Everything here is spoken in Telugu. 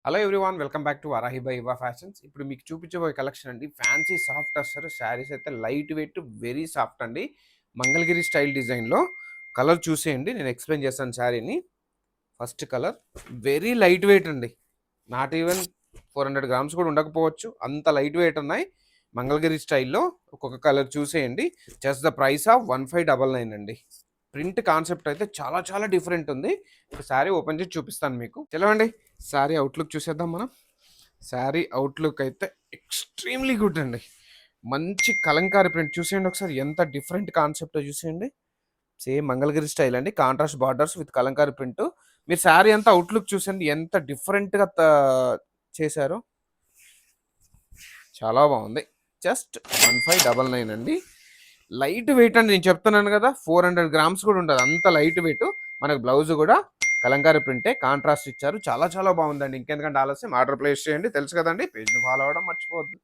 Hello everyone, welcome back to Varahi by Iva fashions. ఇప్పుడు మీకు చూపించబోయే కలెక్షన్ అండి ఫ్యాన్సీ సాఫ్ట్ టస్సర్ శారీస్. అయితే లైట్ వెయిట్, వెరీ సాఫ్ట్ అండి. మంగళగిరి స్టైల్ డిజైన్లో కలర్ చూసేయండి, నేను ఎక్స్ప్లెయిన్ చేస్తాను శారీని. First colour very light weight అండి, నాట్ ఈవెన్ 400 గ్రామ్స్ కూడా ఉండకపోవచ్చు, అంత లైట్ వెయిట్ ఉన్నాయి. మంగళగిరి స్టైల్లో ఒక్కొక్క కలర్ చూసేయండి. జస్ట్ ద ప్రైస్ ఆఫ్ 1599 అండి. ప్రింట్ కాన్సెప్ట్ అయితే చాలా చాలా డిఫరెంట్ ఉంది. శారీ ఓపెన్ చేసి చూపిస్తాను మీకు. చలవండి శారీ అవుట్లుక్ చూసేద్దాం మనం. శారీ అవుట్లుక్ అయితే ఎక్స్ట్రీమ్లీ గుడ్ అండి. మంచి కలంకారీ ప్రింట్ చూసేయండి ఒకసారి, ఎంత డిఫరెంట్ కాన్సెప్ట్ చూసేయండి. సేమ్ మంగళగిరి స్టైల్ అండి, contrast borders with Kalamkari print. మీరు శారీ అంతా అవుట్లుక్ చూసేయండి, ఎంత డిఫరెంట్గా చేశారు. చాలా బాగుంది. జస్ట్ 1599 అండి. లైట్ వెయిట్ అండి, నేను చెప్తున్నాను కదా, 400 గ్రామ్స్ కూడా ఉండదు, అంత లైట్ వెయిట్. మనకు బ్లౌజ్ కూడా కలంకారీ ప్రింటే, కాంట్రాస్ట్ ఇచ్చారు. చాలా చాలా బాగుందండి. ఇంకెందుకంటే ఆలస్యం, ఆర్డర్ ప్లేస్ చేయండి. తెలుసు కదండి, పేజ్ని ఫాలో అవ్వడం మర్చిపోవద్దు.